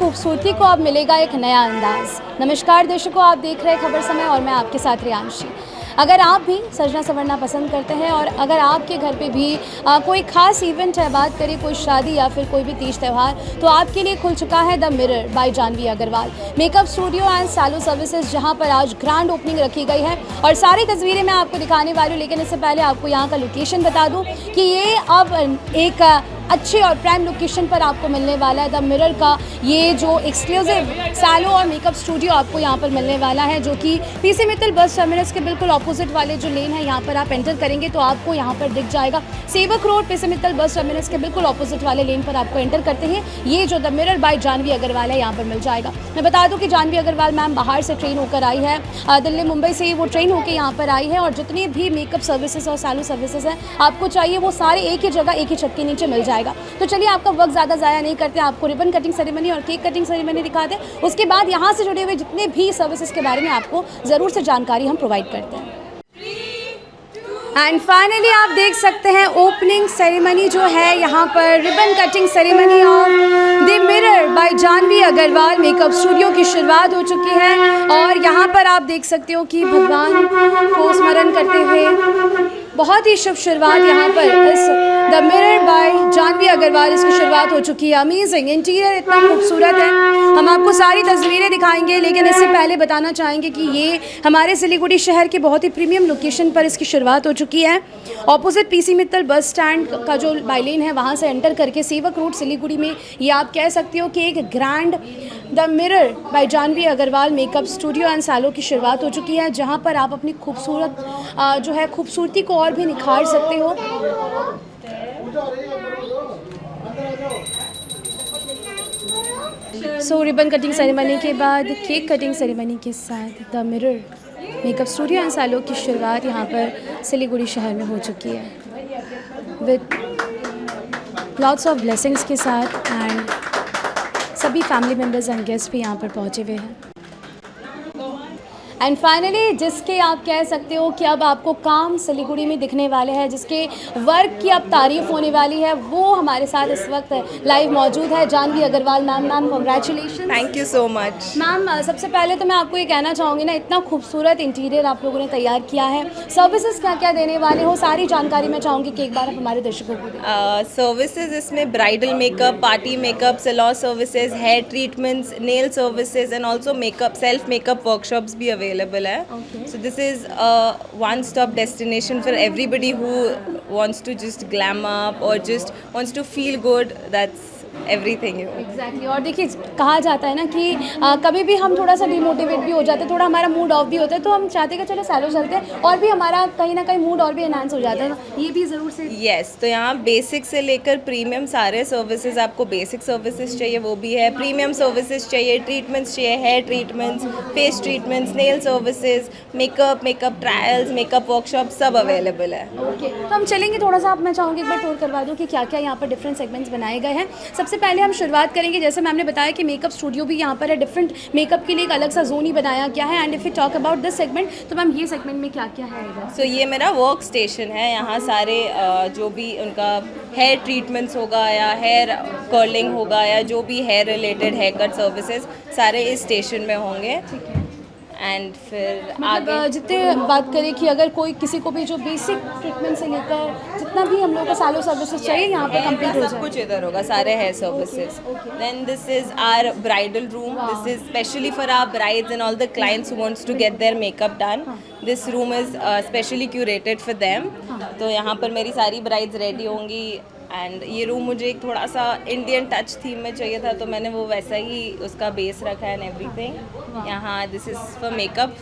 खूबसूरती को अब मिलेगा एक नया अंदाज़। नमस्कार दर्शकों, आप देख रहे हैं खबर समय और मैं आपके साथ रियांशी। अगर आप भी सजना संवरना पसंद करते हैं और अगर आपके घर पे भी कोई ख़ास इवेंट है, बात करें कोई शादी या फिर कोई भी तीज त्यौहार, तो आपके लिए खुल चुका है the mirror by Janvi Agarwal makeup studio and salon services, जहां पर आज ग्रैंड ओपनिंग रखी गई है और सारी तस्वीरें मैं आपको दिखाने वाली हूँ। लेकिन इससे पहले आपको यहाँ का लोकेशन बता दूँ कि ये अब एक अच्छे और प्राइम लोकेशन पर आपको मिलने वाला है। द मिरर का ये जो एक्सक्लूसिव सैलून और मेकअप स्टूडियो आपको यहाँ पर मिलने वाला है, जो कि पीसी मित्तल बस टर्मिनस के बिल्कुल ऑपोजिट वाले जो लेन है, यहाँ पर आप एंटर करेंगे तो आपको यहाँ पर दिख जाएगा सेवक road. PC Mittal bus terminus के बिल्कुल ऑपोजिट वाले लेन पर आपको एंटर करते हैं ये जो the mirror by Janvi Agarwal है, यहाँ पर मिल जाएगा। मैं बता दूँ कि जानवी अग्रवाल मैम बाहर से ट्रेन होकर आई है, दिल्ली मुंबई से वो ट्रेन होकर यहाँ पर आई है और जितनी भी मेकअप सर्विसेज और सैलून सर्विसेज हैं आपको चाहिए वो सारे एक ही जगह एक ही छत के नीचे मिल जाएगा। तो चलिए आपका वक्त ज़्यादा ज़ाया नहीं करते, आपको रिबन कटिंग सेरेमनी और केक कटिंग सेरेमनी दिखा दें। उसके बाद यहाँ से जुड़े हुए जितने भी सर्विसेज के बारे में आपको ज़रूर से जानकारी हम प्रोवाइड करते हैं। एंड फाइनली आप देख सकते हैं ओपनिंग सेरेमनी जो है, यहाँ पर ribbon cutting ceremony of the mirror by Janvi Agarwal makeup studio की शुरुआत हो चुकी है और यहाँ पर आप देख सकते हो कि भगवान को स्मरण करते हुए बहुत ही शुभ शुरुआत यहाँ पर इस the mirror by Janvi Agarwal इसकी शुरुआत हो चुकी है। अमेजिंग इंटीरियर इतना खूबसूरत है, हम आपको सारी तस्वीरें दिखाएंगे, लेकिन इससे पहले बताना चाहेंगे कि ये हमारे सिलीगुड़ी शहर के बहुत ही प्रीमियम लोकेशन पर इसकी शुरुआत हो चुकी है। Opposite PC Mittal bus stand का जो बाइलेन है वहाँ से एंटर करके सेवक रोड सिलीगुड़ी में ये आप कह सकते हो कि एक grand the mirror by Janvi Agarwal makeup studio and salon की शुरुआत हो चुकी है, जहाँ पर आप अपनी खूबसूरत जो है खूबसूरती को और भी निखार सकते हो। सो रिबन कटिंग सेरेमनी के बाद केक कटिंग सेरेमनी के साथ the mirror makeup studio and salon की शुरुआत यहाँ पर सिलीगुड़ी शहर में हो चुकी है विद लॉट्स ऑफ ब्लेसिंग्स के साथ एंड सभी फैमिली मेम्बर्स एंड गेस्ट भी यहाँ पर पहुँचे हुए हैं। एंड फाइनली जिसके आप कह सकते हो कि अब आपको काम सिलीगुड़ी में दिखने वाले हैं, जिसके वर्क की अब तारीफ होने वाली है, वो हमारे साथ इस वक्त लाइव मौजूद है Janvi Agarwal ma'am. Ma'am congratulation. Thank you so much ma'am. सबसे पहले तो मैं आपको ये कहना चाहूँगी ना, इतना खूबसूरत इंटीरियर आप लोगों ने तैयार किया है, सर्विसेज क्या क्या देने वाले हो, सारी जानकारी मैं चाहूँगी कि एक बार आप हमारे दर्शकों को दें। सर्विसेज इसमें bridal makeup, party makeup, salon services, hair treatments, nail services and also makeup self makeup workshops भी available hai. So this is a one-stop destination for everybody who wants to just glam up or just wants to feel good. That's everything. Exactly. और देखिए कहा जाता है ना कि कभी भी हम थोड़ा सा डिमोटिवेट भी हो जाते हैं, थोड़ा हमारा मूड ऑफ भी होता है, तो हम चाहते हैं कि चलो सैलून चलते हैं और भी हमारा कहीं ना कहीं मूड और भी एनहांस हो जाता है। ये भी ज़रूर से यस तो यहाँ बेसिक से लेकर प्रीमियम सारे सर्विसेज, आपको बेसिक सर्विसेज चाहिए वो भी है, प्रीमियम सर्विसेज चाहिए, ट्रीटमेंट्स चाहिए, hair treatments, face treatments, nail services, makeup trials, makeup workshop सब अवेलेबल है। ओके तो हम चलेंगे थोड़ा सा, आप मैं चाहूँगी एक बार टूर करवा दूँ कि क्या क्या यहाँ पर डिफरेंट सेगमेंट्स बनाए गए हैं। सबसे पहले हम शुरुआत करेंगे, जैसे मैम ने बताया कि मेकअप स्टूडियो भी यहाँ पर है, डिफरेंट मेकअप के लिए एक अलग सा जोन ही बनाया गया है। And if you talk about this segment, तो मैम ये सेगमेंट में क्या क्या है? सो ये मेरा वर्क स्टेशन है, यहाँ सारे जो भी उनका हेयर ट्रीटमेंट्स होगा या हेयर कर्लिंग होगा या जो भी hair related hair cut services सारे इस स्टेशन में होंगे। एंड फिर आगे जितने बात करें कि अगर कोई किसी को भी जो बेसिक ट्रीटमेंट से लेकर जितना भी हम लोग का सैलून सर्विसेज चाहिए यहाँ पे कंप्लीट हो जाए, सब कुछ इधर होगा, सारे hair services. Then this is our bridal room, this is specially for our brides and all the clients who wants to get their makeup done. This room is specially curated for them. तो यहाँ पर मेरी सारी brides ready होंगी and ये room मुझे एक थोड़ा सा इंडियन टच थीम में चाहिए था, तो मैंने वो वैसा ही उसका बेस रखा है एंड एवरीथिंग। यहाँ this is for makeup.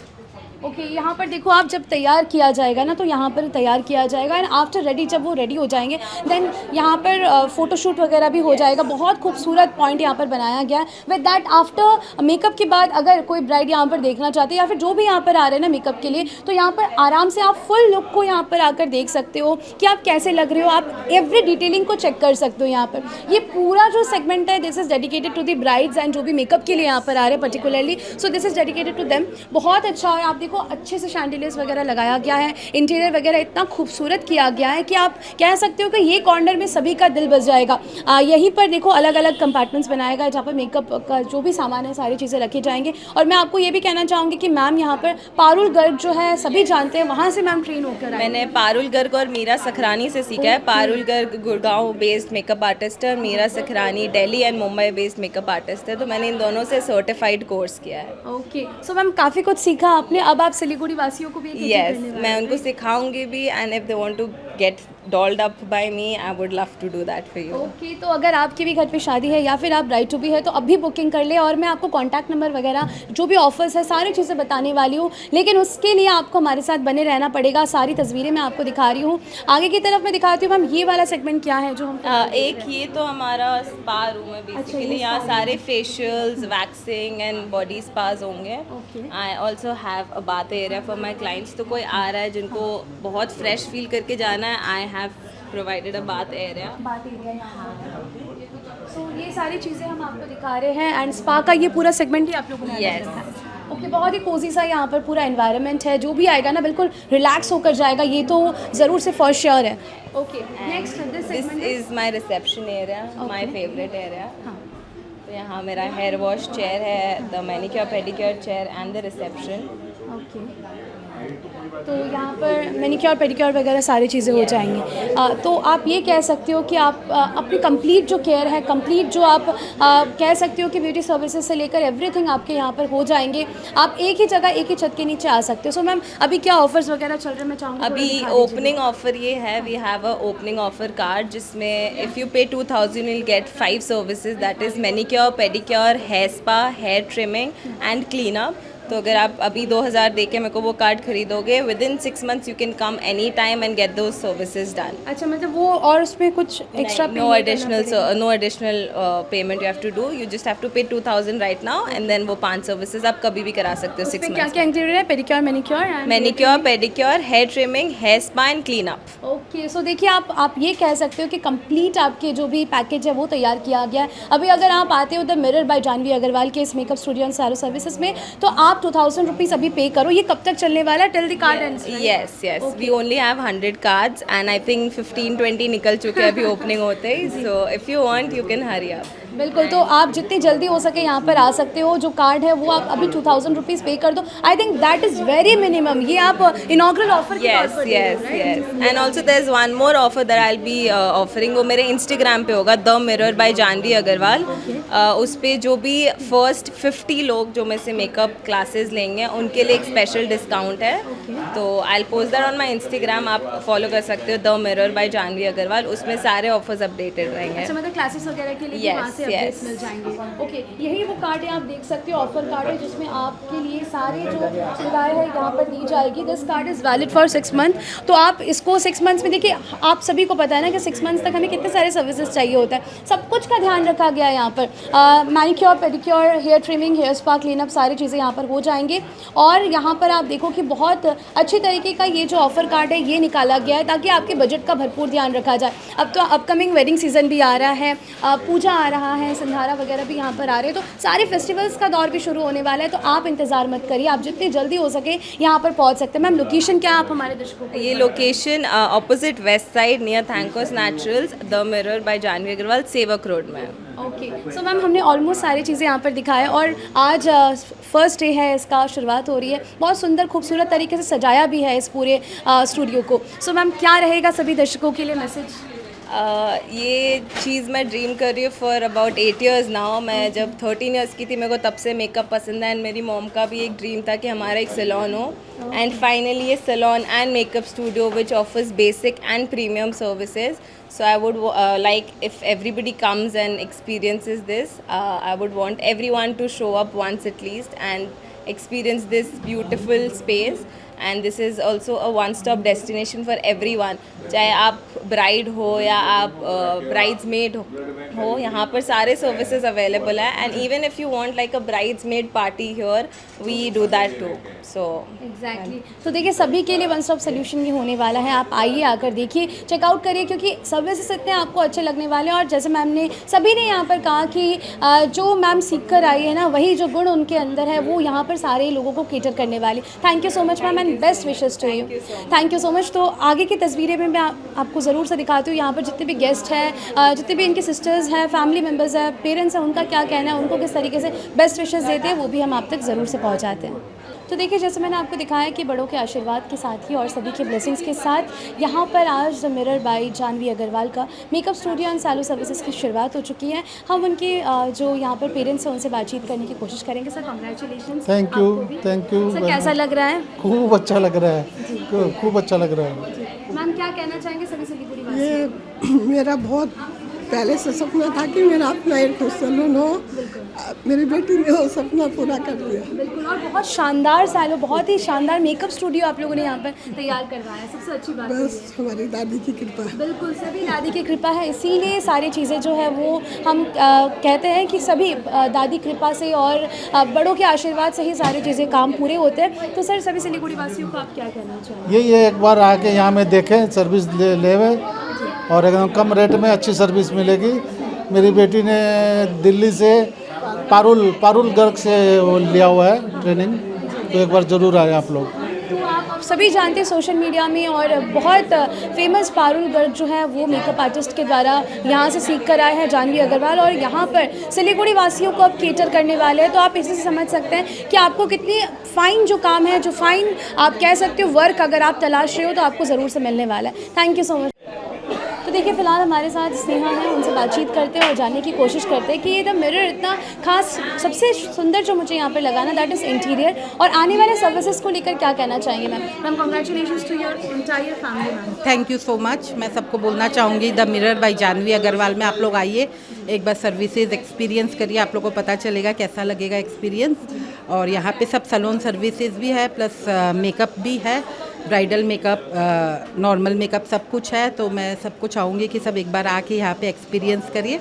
Okay यहाँ पर देखो, आप जब तैयार किया जाएगा ना तो यहाँ पर तैयार किया जाएगा एंड आफ्टर रेडी, जब वो रेडी हो जाएंगे देन यहाँ पर फ़ोटोशूट वगैरह भी हो जाएगा। बहुत खूबसूरत पॉइंट यहाँ पर बनाया गया है। विद दैट आफ्टर मेकअप के बाद अगर कोई ब्राइड यहाँ पर देखना चाहती है या फिर जो भी यहाँ पर आ रहे हैं ना मेकअप के लिए, तो यहाँ पर आराम से आप फुल लुक को यहाँ पर आकर देख सकते हो कि आप कैसे लग रहे हो, आप एवरी डिटेलिंग को चेक कर सकते हो। यहाँ पर ये पूरा जो सेगमेंट है this is dedicated to the brides and जो भी मेकअप के लिए यहाँ पर आ रहे हैं particularly, so this is dedicated to them. बहुत अच्छा है। आप देखो देखो अच्छे से शैंडिलियर्स वगैरह लगाया गया है, इंटीरियर वगैरह इतना खूबसूरत किया गया है कि आप कह सकते हो कि ये कॉर्नर में सभी का दिल बस जाएगा। यहीं पर देखो अलग अलग कंपार्टमेंट्स बनाया गया है जहाँ पर मेकअप का जो भी सामान है सारी चीज़ें रखी जाएंगी। और मैं आपको ये भी कहना चाहूँगी कि मैम यहाँ पर पारुल गर्ग जो है सभी जानते हैं, वहाँ से मैम ट्रेन होकर आई। मैंने पारुल गर्ग और मीरा सखरानी से सीखा है। Parul Garg Gurgaon based makeup artist है और Meera Sakhrani Delhi and Mumbai based makeup artist है, तो मैंने इन दोनों से सर्टिफाइड कोर्स किया है। ओके, सो मैम काफ़ी कुछ सीखा आपने, अब आप सिलीगुड़ी वासियों को भी एक यस, करने वाले मैं हैं। उनको सिखाऊंगी भी, and if they want to get dolled up by me I would love to do that for you. Okay, तो अगर आपके भी घर पे शादी है या फिर आप ब्राइड टू बी है तो अभी बुकिंग कर ले, और मैं आपको कॉन्टैक्ट नंबर वगैरह जो भी ऑफर्स है सारी चीज़ें बताने वाली हूँ, लेकिन उसके लिए आपको हमारे साथ बने रहना पड़ेगा। सारी तस्वीरें मैं आपको दिखा रही हूँ, आगे की तरफ मैं दिखाती हूँ। मैम ये वाला सेगमेंट क्या है जो हम एक ये तो हमारा स्पा रूम है बेसिकली, यहाँ सारे facials, waxing and body spas होंगे। Okay. I also have a bath area for my clients, तो कोई आ रहा है जिनको बहुत फ्रेश फील करके जाना है, I have provided a bath area. बात एरिया यहाँ है। सो ये सारी चीज़ें हम आपको दिखा रहे हैं, एंड स्पा का ये पूरा सेगमेंट ही आप लोगों ने Yes. रखा है। ओके, बहुत ही कोजी सा यहाँ पर पूरा एनवायरनमेंट है, जो भी आएगा ना बिल्कुल रिलैक्स होकर जाएगा, ये तो ज़रूर से फॉर श्योर है। Okay, next this this segment is my reception area, my favourite area. हाँ, तो यहाँ मेरा हेयर वॉश चेयर है, the manicure pedicure chair and the reception. Okay, तो यहाँ पर मैनिक्योर पेडिक्योर वगैरह सारी चीज़ें हो जाएंगी। तो आप ये कह सकते हो कि आप अपनी कंप्लीट जो केयर है, कंप्लीट जो आप कह सकते हो कि ब्यूटी सर्विसेज से लेकर एवरीथिंग आपके यहाँ पर हो जाएंगे। आप एक ही जगह एक ही छत के नीचे आ सकते हो। सो मैम अभी क्या ऑफर्स वगैरह चल रहे हैं, मैं चाहूँगी अभी ओपनिंग ऑफर ये है, we have a opening offer card जिसमें if you pay 2000 will get 5 services, that is manicure pedicure, hair spa, hair trimming and clean up. तो अगर आप अभी 2000 दे के मेरे को वो कार्ड खरीदोगे, with in 6 months you can come any time and get those services done. अच्छा, मतलब वो और उसमें कुछ extra no additional payment you have to do, you just have to pay 2000 right now and then वो 5 services आप कभी भी करा सकते हो 6 क्या months। क्या इंटीरियर है, pedicure manicure and manicure pedicure, hair trimming, hair spa and clean up. Okay, so देखिए आप ये कह सकते हो कि कंप्लीट आपके जो भी पैकेज है वो तैयार किया गया है। अभी अगर आप आते हो the mirror by Janvi Agarwal के इस मेकअप स्टूडियो एंड सारो सर्विसेज में, तो आप 2000 रुपीज़ अभी पे करो। ये कब तक चलने वाला है? Till the card ends, right? yes we only have 100 cards and I think 15-20 निकल चुके हैं अभी ओपनिंग होते ही, so if you want you can hurry up। बिल्कुल, तो आप जितनी जल्दी हो सके यहाँ पर आ सकते हो। जो कार्ड है वो आप अभी 2000 रुपीज़ पे कर दो। I think that is very minimum. ये आप इनॉग्रल ऑफर के तौर पर दे रहे हो, right? and also there's one more offer that I'll be offering, वो मेरे Instagram पे होगा, the mirror by Janvi Agarwal. उस पे जो भी फर्स्ट 50 लोग जो में से मेकअप क्लासेस लेंगे उनके लिए एक स्पेशल डिस्काउंट है। तो I'll post that on my Instagram, आप फॉलो कर सकते हो the mirror by Janvi Agarwal, उसमें सारे ऑफर्स अपडेटेड रहेंगे। अच्छा, मतलब क्लासेस वगैरह के लिए भी Yes, वहाँ से अपडेट्स yes. मिल जाएंगे। ओके, यही वो कार्ड है, आप देख सकते हो, ऑफर कार्ड है जिसमें आपके लिए सारे जो सुविधाएं है यहाँ पर दी जाएगी। This card is valid for 6 month. तो आप इसको 6 मंथ्स में, देखिए आप सभी को पता है ना कि 6 मंथ्स तक हमें कितने सारे सर्विसेज चाहिए होता है, सब कुछ का ध्यान रखा गया है यहाँ पर। Manicure pedicure, hair trimming, hair spa, cleanup सारी चीज़ें यहाँ पर हो जाएंगे। और यहाँ पर आप देखो कि बहुत अच्छी तरीके का ये जो ऑफर कार्ड है ये निकाला गया है ताकि आपके बजट का भरपूर ध्यान रखा जाए। अब तो अपकमिंग वेडिंग सीजन भी आ रहा है, पूजा आ रहा है, संधारा वगैरह भी यहाँ पर आ रहे हैं, तो सारे फेस्टिवल्स का दौर भी शुरू होने वाला है। तो आप इंतज़ार मत करिए, आप जितनी जल्दी हो सके यहाँ पर पहुँच सकते हैं। मैम लोकेशन क्या है, आप हमारे दर्शकों को? ये location opposite west side near Thanco's naturals, the mirror by Janvi Agarwal, Sevoke road में। ओके, सो मैम हमने ऑलमोस्ट सारी चीज़ें यहाँ पर दिखाया और आज फर्स्ट डे है, इसका शुरुआत हो रही है। बहुत सुंदर खूबसूरत तरीके से सजाया भी है इस पूरे स्टूडियो को। सो मैम क्या रहेगा सभी दर्शकों के लिए मैसेज? ये चीज़ मैं ड्रीम कर रही हूँ फॉर अबाउट 8 years नाउ। मैं जब 13 years की थी मेरे को तब से मेकअप पसंद है, एंड मेरी मॉम का भी एक ड्रीम था कि हमारा एक सैलून हो, एंड फाइनली ये salon and makeup studio which offers basic and premium services. So I would like if everybody comes and experiences this, I would want everyone to show up once at least and experience this beautiful space and this is also a one-stop destination for everyone. चाहे आप bride हो या आप bridesmaid हो, यहाँ पर सारे services available है. And even if you want like a bridesmaid party here, we do that too. So exactly. तो देखिए सभी के लिए वन स्टॉप सोल्यूशन ये होने वाला है. आप आइए, आकर देखिए, चेकआउट करिए, क्योंकि सर्विसेज इतने आपको अच्छे लगने वाले हैं. और जैसे मैम ने सभी ने यहाँ पर कहा कि जो मैम सीख कर आई है ना, वही जो गुण उनके अंदर है वो यहाँ पर सारे लोगों को केटर करने वाली. Thank you so much ma'am and best wishes to you. Thank you so much. तो आगे की तस्वीरें में मैं आपको ज़रूर से दिखाती हूँ. यहाँ पर जितने भी गेस्ट हैं, जितने भी इनके सिस्टर्स हैं, फैमिली मेम्बर्स हैं, पेरेंट्स हैं, उनका क्या कहना है, उनको किस तरीके से बेस्ट विशेस देते हैं, वो भी हम आप तक ज़रूर से पहुँचाते हैं. तो देखिए जैसे मैंने आपको दिखाया कि बड़ों के आशीर्वाद के साथ ही और सभी के ब्लेसिंग्स के साथ यहाँ पर आज the mirror by Janvi Agarwal का makeup studio and salon services की शुरुआत हो चुकी है. हम उनके जो यहाँ पर पेरेंट्स हैं उनसे बातचीत करने की कोशिश करेंगे. Sir congratulation. Thank you. Sir कैसा लग रहा है? खूब अच्छा लग रहा है, खूब अच्छा लग रहा है. मैम क्या कहना चाहेंगे सभी सिलीगुड़ी वासी? ये मेरा बहुत पहले से सपना था कि मेरा अपना एक सैलून हो. मेरी बेटी ने वो सपना पूरा कर दिया. बिल्कुल. और बहुत शानदार सैलून, बहुत ही शानदार मेकअप स्टूडियो आप लोगों ने यहाँ पर तैयार करवाया है. सबसे अच्छी बात बस हमारी दादी की कृपा है. बिल्कुल सभी दादी की कृपा है. इसीलिए सारी चीज़ें जो है वो हम कहते हैं कि सभी दादी कृपा से और बड़ों के आशीर्वाद से ही सारी चीज़ें काम पूरे होते हैं. तो सर सभी सिलीगुड़ी वासियों को आप क्या कहना चाहेंगे? ये एक बार आके यहाँ में देखें, सर्विस लेवे और एकदम कम रेट में अच्छी सर्विस मिलेगी. मेरी बेटी ने दिल्ली से पारुल गर्ग से वो लिया हुआ है ट्रेनिंग, तो एक बार ज़रूर आए आप लोग. तो आप सभी जानते हैं सोशल मीडिया में और बहुत फेमस पारुल गर्ग जो है वो मेकअप आर्टिस्ट के द्वारा यहाँ से सीख कर आए हैं जानवी अग्रवाल, और यहाँ पर सिलीगुड़ी वासियों को अब केटर करने वाले हैं. तो आप इसी से समझ सकते हैं कि आपको कितनी फ़ाइन जो काम है, जो फ़ाइन आप कह सकते हो वर्क अगर आप तलाश रहे हो तो आपको ज़रूर से मिलने वाला है. Thank you so much. तो देखिए फ़िलहाल हमारे साथ स्नेहा है, उनसे बातचीत करते हैं और जानने की कोशिश करते हैं कि ये द मिरर इतना खास, सबसे सुंदर जो मुझे यहाँ पर लगा ना, दैट इज़ इंटीरियर. और आने वाले सर्विसेज को लेकर क्या कहना चाहेंगे ma'am? Ma'am congratulations to your entire family ma'am. Thank you so much. मैं सबको बोलना चाहूँगी the mirror by Janvi Agarwal में आप लोग आइए, एक बार सर्विसेज एक्सपीरियंस करिए, आप लोग को पता चलेगा कैसा लगेगा एक्सपीरियंस. और यहाँ पे सब सैलून सर्विसेज भी है, प्लस मेकअप भी है, ब्राइडल मेकअप, नॉर्मल मेकअप, सब कुछ है. तो मैं सबको चाहूँगी कि सब एक बार आके यहाँ पे एक्सपीरियंस करिए,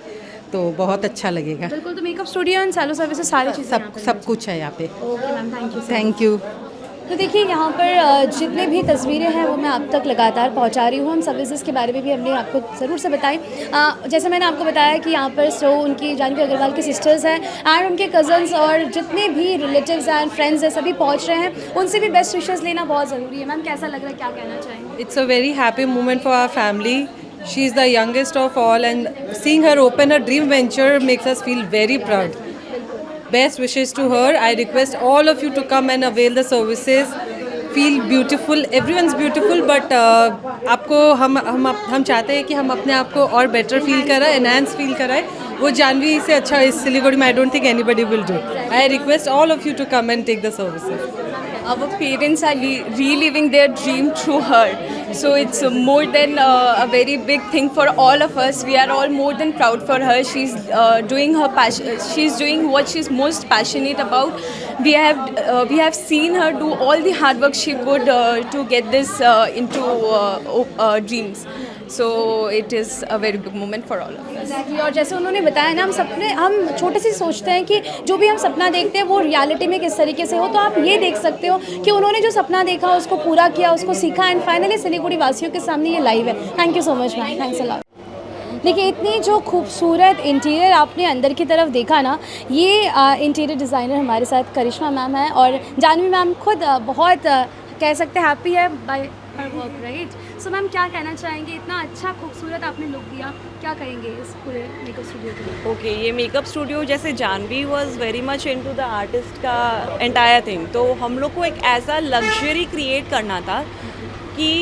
तो बहुत अच्छा लगेगा. बिल्कुल. तो makeup studio and salon services सारी चीज़ें सब कुछ है यहाँ पे. Okay ma'am, thank you. Thank you. तो देखिए यहाँ पर जितने भी तस्वीरें हैं वो मैं आप तक लगातार पहुँचा रही हूँ. हम सर्विसेज के बारे में भी हमने आपको ज़रूर से बताई. जैसे मैंने आपको बताया कि यहाँ पर सो उनकी जानवी अग्रवाल के सिस्टर्स हैं एंड उनके कज़न्स और जितने भी रिलेटिव्स एंड फ्रेंड्स हैं सभी पहुँच रहे हैं. उनसे भी बेस्ट विशेस लेना बहुत ज़रूरी है. मैम कैसा लग रहा है, क्या कहना चाहेंगे? It's a very happy moment for our family. She is the youngest of all, and seeing her open a dream venture makes us feel very proud. Best wishes to her. I request all of you to come and avail the services. Feel beautiful. Everyone's beautiful, but आपको हम चाहते हैं कि हम अपने आप को और better feel कराएं, enhance feel कराएं. वो जानवी से अच्छा इस सिलीगुड़ी में I don't think anybody will do. I request all of you to come and take the services. Our parents are reliving their dream through her. So it's more than a very big thing for all of us. We are all more than proud for her. She's doing her passion. She's doing what she's most passionate about. We have seen her do all the hard work she could to get this into dreams. So it is a very big moment for all of us. Exactly. और जैसे उन्होंने बताया ना, हम छोटे से सोचते हैं कि जो भी हम सपना देखते हैं वो रियलिटी में किस तरीके से हो. तो आप ये देख सकते हो कि उन्होंने जो सपना देखा उसको पूरा किया, उसको सीखा एंड फाइनली सिलीगुड़ी वासियों के सामने ये लाइव है. Thank you so much ma'am. Thanks a lot. देखिए इतनी जो खूबसूरत इंटीरियर आपने अंदर की तरफ देखा ना, ये इंटीरियर डिज़ाइनर हमारे साथ करिश्मा मैम है और जानवी मैम खुद बहुत कह सकते हैं हैप्पी है bye her work, right? So ma'am क्या कहना चाहेंगे? इतना अच्छा खूबसूरत आपने लुक दिया, क्या कहेंगे इस पूरे मेकअप स्टूडियो के लिए? ओके, ये मेकअप स्टूडियो जैसे Janvi was very much into the artist का एंटायर थिंग, तो हम लोग को एक ऐसा लग्जरी क्रिएट करना था कि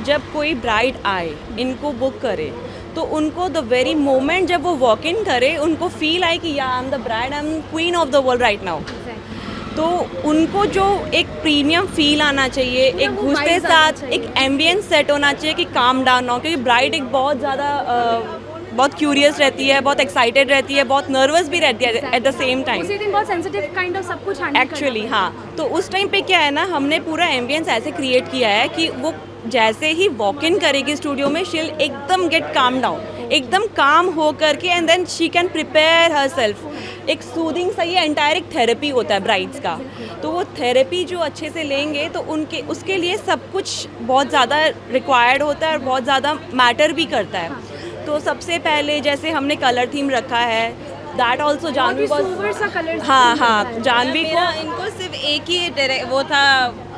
जब कोई ब्राइड आए, इनको बुक करे, तो उनको द वेरी मोमेंट जब वो वॉक इन करे, उनको फील आए कि या I am the bride, I am queen of the world right now. तो उनको जो एक प्रीमियम फील आना चाहिए, एक घुसते साथ एक एम्बियंस सेट होना चाहिए कि काम डाउन ना हो, क्योंकि ब्राइड एक बहुत ज़्यादा बहुत क्यूरियस रहती है, बहुत एक्साइटेड रहती है, बहुत नर्वस भी रहती है एट द सेम टाइम। उसी दिन बहुत सेंसिटिव काइंड ऑफ सब कुछ हैंडल एक्चुअली हाँ, तो उस टाइम पे क्या है ना, हमने पूरा एम्बियंस ऐसे क्रिएट किया है कि वो जैसे ही वॉक इन करेगी स्टूडियो में, शील एकदम गेट काम डाउन, एकदम काम हो करके, and then she can prepare herself. एक सूदिंग सा, ये एंटायर एक थेरेपी होता है ब्राइड्स का, तो वो थेरेपी जो अच्छे से लेंगे तो उनके उसके लिए सब कुछ बहुत ज़्यादा रिक्वायर्ड होता है और बहुत ज़्यादा मैटर भी करता है। तो सबसे पहले जैसे हमने कलर थीम रखा है, दैट ऑल्सो जानवी हाँ जानवी को इनको सिर्फ एक ही वो था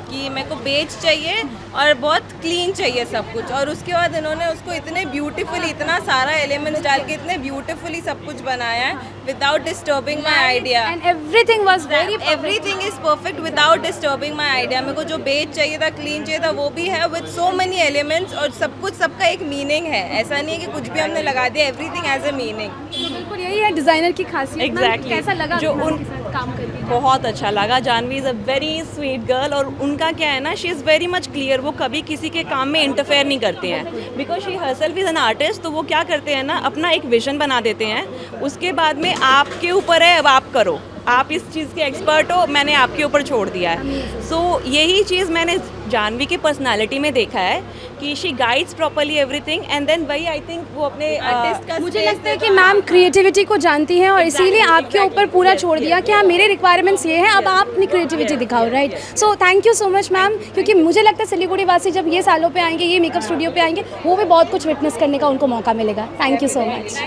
कि मेरे को बेच चाहिए और बहुत क्लीन चाहिए सब कुछ, और उसके बाद इन्होंने उसको इतने ब्यूटीफुली, इतना सारा एलिमेंट्स डाल के इतने ब्यूटीफुली सब कुछ बनाया है without disturbing my idea, and everything was very everything is perfect without disturbing my idea. मेरे को जो बेच चाहिए था, क्लीन चाहिए था, वो भी है विद सो मेनी एलिमेंट्स, और सब कुछ, सबका एक मीनिंग है। ऐसा नहीं है कि कुछ भी हमने लगा दिया, एवरीथिंग हैज अ मीनिंग। बिल्कुल यही है डिजाइनर की खासियत। Exactly. कैसा लगा जो आपको उनके साथ काम करके? बहुत अच्छा लगा। Jahnavi is a very sweet girl, और उनका क्या है ना, she is very much clear, वो कभी किसी के काम में इंटरफेयर नहीं करते हैं, because she herself is an artist. तो वो क्या करते हैं ना, अपना एक विजन बना देते हैं, उसके बाद में आपके ऊपर है, अब आप करो, आप इस चीज़ के एक्सपर्ट हो, मैंने आपके ऊपर छोड़ दिया है। सो यही चीज़ मैंने जानवी की पर्सनालिटी में देखा है कि she guides properly everything, and then वही आई थिंक वो अपने आर्टिस्ट का मुझे लगता है कि मैम क्रिएटिविटी को जानती हैं और इसीलिए आपके ऊपर पूरा छोड़ दिया कि हाँ मेरे रिक्वायरमेंट्स ये हैं, अब आप अपनी क्रिएटिविटी दिखाओ, right. So thank you so much ma'am, क्योंकि मुझे लगता है सिलीगुड़ी वासी जब ये सालों पे आएंगे, ये मेकअप स्टूडियो पे आएंगे, वो भी बहुत कुछ विटनेस करने का उनको मौका मिलेगा। Thank you so much.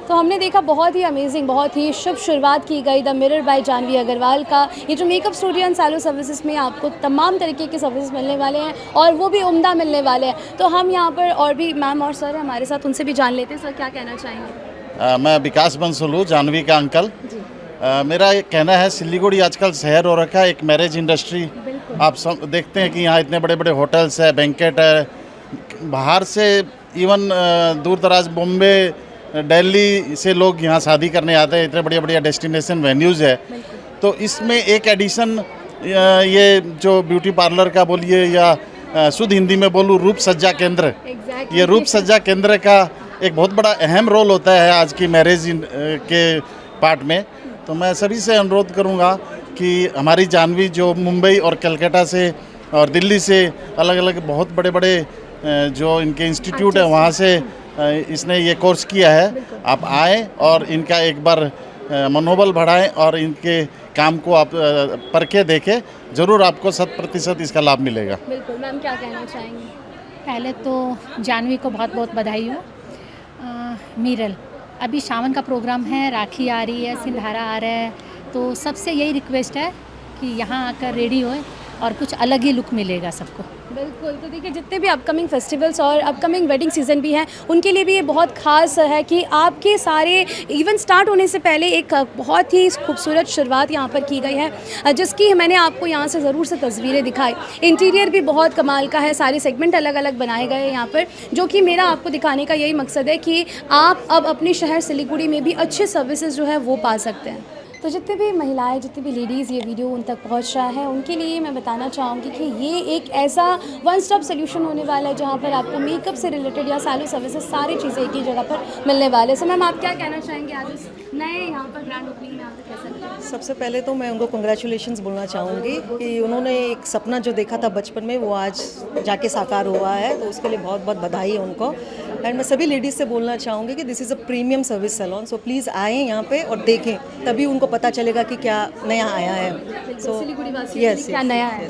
तो हमने देखा बहुत ही अमेजिंग, बहुत ही शुभ शुरुआत की गई the mirror by Janvi Agarwal का। ये जो makeup studio and salon services में आपको तमाम तरीके के सर्विसेज मिलने वाले हैं और वो भी उम्दा मिलने वाले हैं। तो हम यहाँ पर और भी मैम और सर हमारे साथ, उनसे भी जान लेते हैं। सर क्या कहना चाहेंगे? मैं विकास बंसोलू, जानवी का अंकल। मेरा ये कहना है, सिलीगुड़ी आजकल शहर हो रखा है एक मैरिज इंडस्ट्री। आप सब देखते हैं कि यहाँ इतने बड़े बड़े होटल्स है, बैंकेट है, बाहर से इवन दूर दराज बॉम्बे, दिल्ली से लोग यहाँ शादी करने आते हैं, इतने बढ़िया बढ़िया डेस्टिनेशन वेन्यूज़ है। तो इसमें एक एडिशन, ये जो ब्यूटी पार्लर का बोलिए या शुद्ध हिंदी में बोलूँ रूप सज्जा केंद्र, ये रूप सज्जा केंद्र का एक बहुत बड़ा अहम रोल होता है आज की मैरिज के पार्ट में। तो मैं सभी से अनुरोध करूँगा कि हमारी जानवी जो मुंबई और कलकत्ता से और दिल्ली से अलग अलग बहुत बड़े बड़े जो इनके इंस्टीट्यूट है वहाँ से इसने ये कोर्स किया है, आप आएँ और इनका एक बार मनोबल बढ़ाएं और इनके काम को आप परखे देखें, ज़रूर आपको 100% इसका लाभ मिलेगा। बिल्कुल मैम, क्या कहना चाहेंगे? पहले तो जानवी को बहुत बहुत बधाई हो। मीरल, अभी सावन का प्रोग्राम है, राखी आ रही है, सिंधारा आ रहा है, तो सबसे यही रिक्वेस्ट है कि यहाँ आकर रेडी होए और कुछ अलग ही लुक मिलेगा सबको। बिल्कुल। तो देखिए जितने भी अपकमिंग फेस्टिवल्स और अपकमिंग वेडिंग सीज़न भी हैं, उनके लिए भी ये बहुत ख़ास है कि आपके सारे इवेंट स्टार्ट होने से पहले एक बहुत ही खूबसूरत शुरुआत यहाँ पर की गई है, जिसकी मैंने आपको यहाँ से ज़रूर से तस्वीरें दिखाई। इंटीरियर भी बहुत कमाल का है, सारे सेगमेंट अलग अलग बनाए गए हैं यहाँ पर, जो कि मेरा आपको दिखाने का यही मकसद है कि आप अब अपने शहर सिलीगुड़ी में भी अच्छे सर्विसेज जो है वो पा सकते हैं। तो जितने भी महिलाएं, जितनी भी लेडीज़ ये वीडियो उन तक पहुंच रहा है, उनके लिए मैं बताना चाहूँगी कि ये एक ऐसा वन स्टॉप सोल्यूशन होने वाला है जहाँ पर आपको मेकअप से रिलेटेड या सैलून सर्विसेज सारी चीज़ें एक ही जगह पर मिलने वाले। सो मैम आप क्या कहना चाहेंगे आज इस नए यहाँ पर ग्रैंड ओपनिंग में आपको कैसा लगा? सबसे पहले तो मैं उनको कंग्रेचुलेशंस बोलना चाहूँगी कि उन्होंने एक सपना जो देखा था बचपन में वो आज जाके साकार हुआ है, तो उसके लिए बहुत बहुत बधाई है उनको। एंड मैं सभी लेडीज़ से बोलना चाहूँगी कि this is a premium service salon, so please आएँ यहाँ पे और देखें, तभी उनको पता चलेगा कि क्या नया आया है। सो सिलीगुड़ी वासियों के लिए क्या नया है,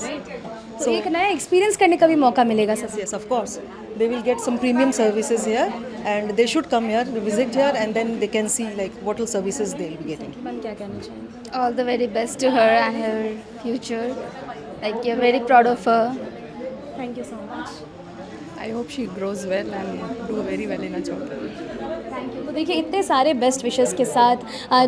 तो एक नया एक्सपीरियंस करने का भी मौका मिलेगा सबसे। Yes, of course. They will get some premium services here, and they should come here, visit here, and then they can see like what all services they will be getting. Ma'am क्या कहना चाहेंगे? All the very best to her and her future. Like you're very proud of her. Thank you so much. I hope she grows well and do very well in her job. Thank you. तो देखिए इतने सारे best wishes के साथ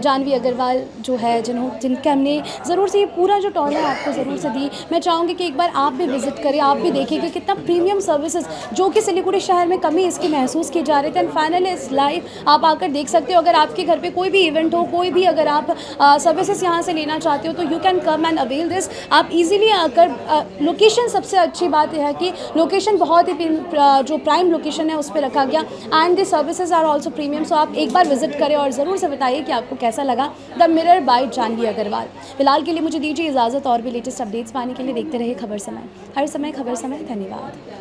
जानवी अग्रवाल जो है, जिनका हमने ज़रूर से ये पूरा जो टॉन है आपको ज़रूर से दी। मैं चाहूँगी कि एक बार आप भी विज़िट करें, आप भी देखिए कि कितना प्रीमियम सर्विसेज जो कि सिलीगुड़ी शहर में कमी इसकी महसूस की जा रही थी। एंड फाइनली इस लाइव आप आकर देख सकते हो। अगर आपके घर पे कोई भी इवेंट हो, कोई भी अगर आप सर्विसेज यहाँ से लेना चाहते हो, तो you can come and avail this. आप इजीली आकर, लोकेशन सबसे अच्छी बात यह है कि लोकेशन बहुत ही जो प्राइम लोकेशन है उस पर रखा गया and the services are also premium. So आप एक बार विजिट करें और ज़रूर से बताइए कि आपको कैसा लगा the mirror by Janvi Agarwal. फिलहाल के लिए मुझे दीजिए इजाज़त, और भी लेटेस्ट अपडेट्स पाने के लिए देखते रहिए खबर समय, हर समय खबर समय। धन्यवाद।